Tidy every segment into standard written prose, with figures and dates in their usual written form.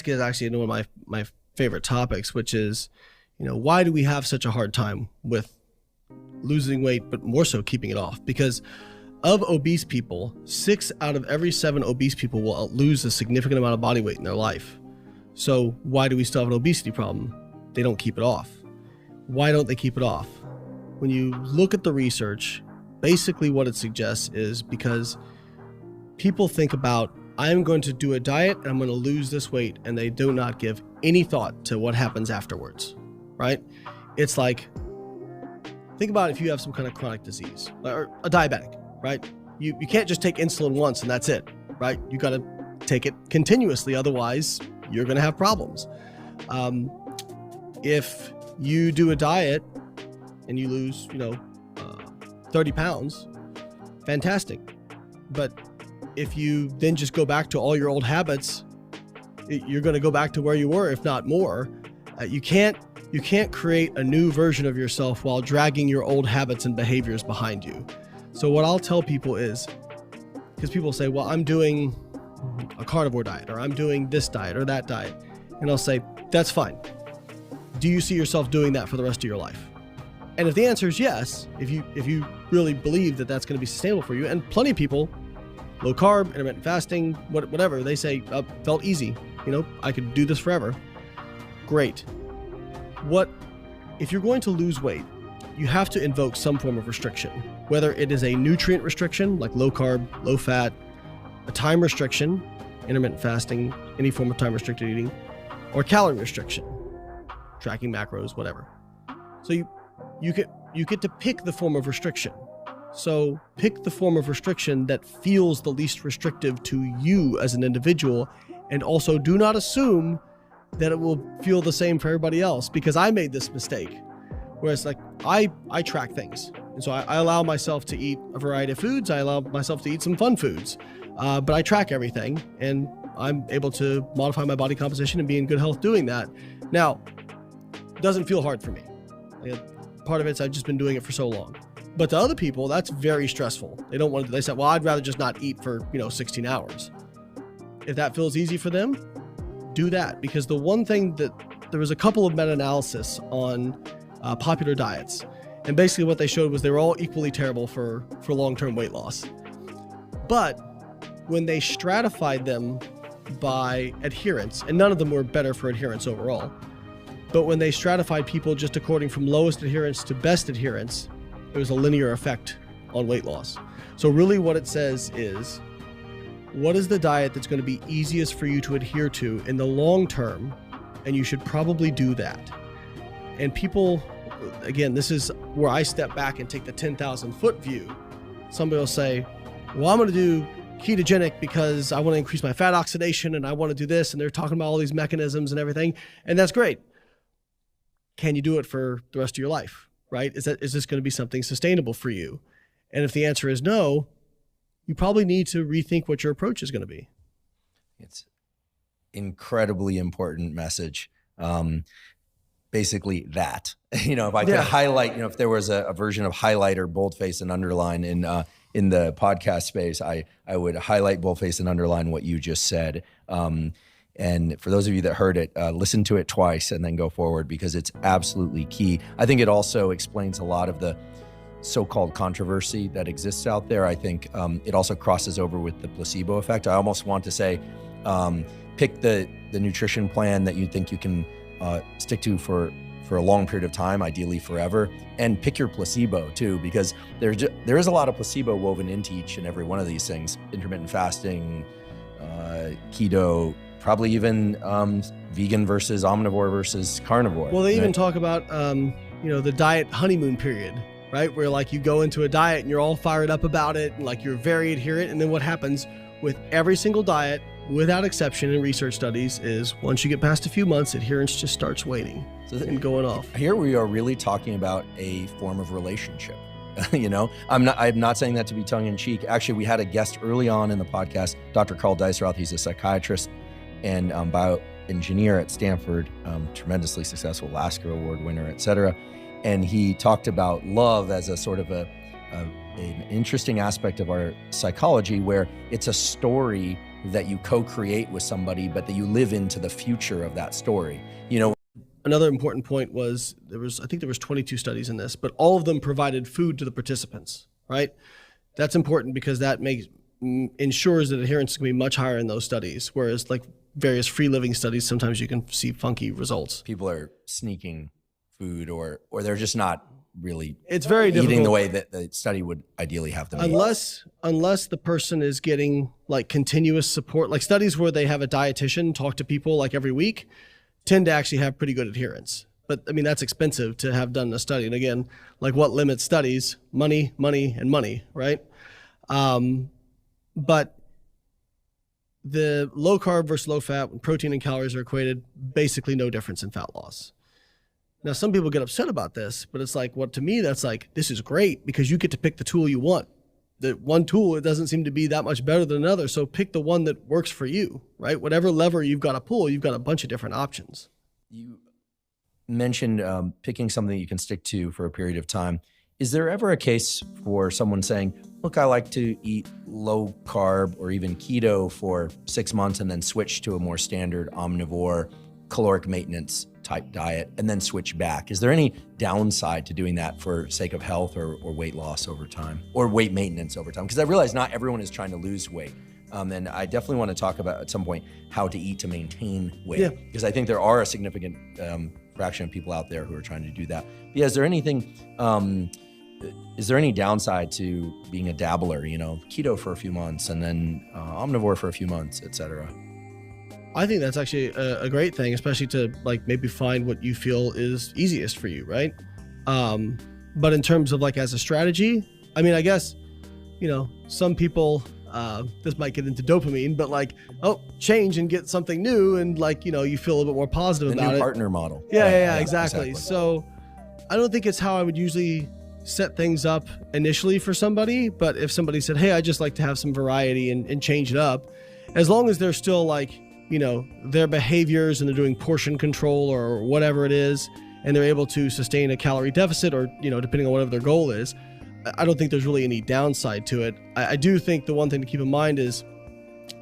gets actually into one of my favorite topics, which is, why do we have such a hard time with losing weight, but more so keeping it off? Because of obese people, 6 out of every 7 obese people will lose a significant amount of body weight in their life. So why do we still have an obesity problem? They don't keep it off. Why don't they keep it off? When you look at the research, basically what it suggests is because people think about, I'm going to do a diet and I'm going to lose this weight, and they do not give any thought to what happens afterwards, right? It's like, think about if you have some kind of chronic disease or a diabetic, right? You can't just take insulin once and that's it, right? You got to take it continuously. Otherwise, you're going to have problems. If you do a diet and you lose, 30 pounds, fantastic. But if you then just go back to all your old habits, you're going to go back to where you were, if not more. You can't create a new version of yourself while dragging your old habits and behaviors behind you. So what I'll tell people is, because people say, well, I'm doing a carnivore diet, or I'm doing this diet or that diet. And I'll say, that's fine. Do you see yourself doing that for the rest of your life? And if the answer is yes, if you really believe that that's going to be sustainable for you, and plenty of people, low carb, intermittent fasting, whatever, they say, felt easy. I could do this forever. Great. If you're going to lose weight, you have to invoke some form of restriction, whether it is a nutrient restriction, like low carb, low fat, a time restriction, intermittent fasting, any form of time restricted eating, or calorie restriction, tracking macros, whatever. So you get to pick the form of restriction. So pick the form of restriction that feels the least restrictive to you as an individual, and also do not assume that it will feel the same for everybody else, because I made this mistake. Whereas I track things. And so I allow myself to eat a variety of foods. I allow myself to eat some fun foods, but I track everything, and I'm able to modify my body composition and be in good health doing that. Now, it doesn't feel hard for me. Part of it's I've just been doing it for so long. But to other people, that's very stressful. They say, well, I'd rather just not eat for 16 hours. If that feels easy for them, do that. Because the one thing that there was a couple of meta-analysis on popular diets. And basically what they showed was they were all equally terrible for long-term weight loss. But when they stratified them by adherence, and none of them were better for adherence overall, but when they stratified people just according from lowest adherence to best adherence, there was a linear effect on weight loss. So really what it says is, what is the diet that's going to be easiest for you to adhere to in the long term? And you should probably do that. And people, again, this is where I step back and take the 10,000 foot view. Somebody will say, well, I'm going to do ketogenic because I want to increase my fat oxidation and I want to do this. And they're talking about all these mechanisms and everything. And that's great. Can you do it for the rest of your life, right? Is this going to be something sustainable for you? And if the answer is no, you probably need to rethink what your approach is going to be. It's incredibly important message. Basically that, if I could highlight, if there was a version of highlighter, boldface, and underline in the podcast space, I would highlight, boldface, and underline what you just said. And for those of you that heard it, listen to it twice and then go forward, because it's absolutely key. I think it also explains a lot of the so-called controversy that exists out there. I think it also crosses over with the placebo effect. I almost want to say, pick the nutrition plan that you think you can stick to for a long period of time, ideally forever, and pick your placebo too, because there is a lot of placebo woven into each and every one of these things. Intermittent fasting, keto, probably even vegan versus omnivore versus carnivore. Well, they even talk about the diet honeymoon period, right? Where you go into a diet and you're all fired up about it, and you're very adherent, and then what happens with every single diet, without exception in research studies, is once you get past a few months, adherence just starts waning and going off. Here we are really talking about a form of relationship. I'm not saying that to be tongue in cheek. Actually, we had a guest early on in the podcast, Dr. Carl Deisroth. He's a psychiatrist and bioengineer at Stanford, tremendously successful Lasker Award winner, et cetera. And he talked about love as a sort of an interesting aspect of our psychology, where it's a story that you co-create with somebody, but that you live into the future of that story. You know, another important point was I think there was 22 studies in this, but all of them provided food to the participants, right? That's important because that ensures that adherence is going to be much higher in those studies. Whereas like various free living studies, sometimes you can see funky results. People are sneaking food or they're just not really it's very eating difficult. The way that the study would ideally have them unless the person is getting like continuous support. Like studies where they have a dietitian talk to people like every week tend to actually have pretty good adherence. But I mean, that's expensive to have done a study. And again, like what limits studies? Money, and money, right? But the low carb versus low fat, when protein and calories are equated, basically no difference in fat loss. Now, some people get upset about this, but it's like, well, to me, that's like, this is great because you get to pick the tool you want. The one tool, it doesn't seem to be that much better than another. So pick the one that works for you, right? Whatever lever you've got to pull, you've got a bunch of different options. You mentioned picking something you can stick to for a period of time. Is there ever a case for someone saying, look, I like to eat low carb or even keto for 6 months and then switch to a more standard omnivore caloric maintenance type diet and then switch back? Is there any downside to doing that for sake of health or weight loss over time or weight maintenance over time? Because I realize not everyone is trying to lose weight. And I definitely want to talk about at some point how to eat to maintain weight, because I think there are a significant fraction of people out there who are trying to do that. But yeah, is there any downside to being a dabbler, you know, keto for a few months and then omnivore for a few months, et cetera? I think that's actually a great thing, especially to like maybe find what you feel is easiest for you, right? But in terms of like as a strategy, I mean, I guess, you know, some people, this might get into dopamine, but like, oh, change and get something new and like, you know, you feel a little bit more positive about it. The new partner model. Yeah, exactly. So I don't think it's how I would usually set things up initially for somebody, but if somebody said, hey, I just like to have some variety and change it up, as long as they're still like, you know, their behaviors and they're doing portion control or whatever it is, and they're able to sustain a calorie deficit or, you know, depending on whatever their goal is, I don't think there's really any downside to it. I do think the one thing to keep in mind is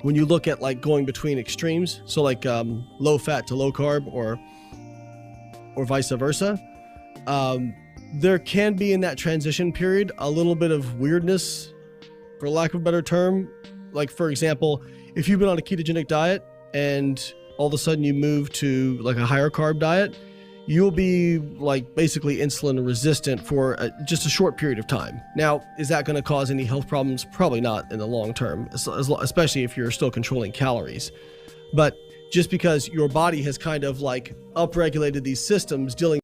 when you look at like going between extremes, so like low fat to low carb or vice versa, there can be in that transition period a little bit of weirdness, for lack of a better term. Like, for example, if you've been on a ketogenic diet and all of a sudden you move to like a higher carb diet, you'll be like basically insulin resistant for just a short period of time. Now, is that going to cause any health problems? Probably not in the long term, especially if you're still controlling calories. But just because your body has kind of like upregulated these systems dealing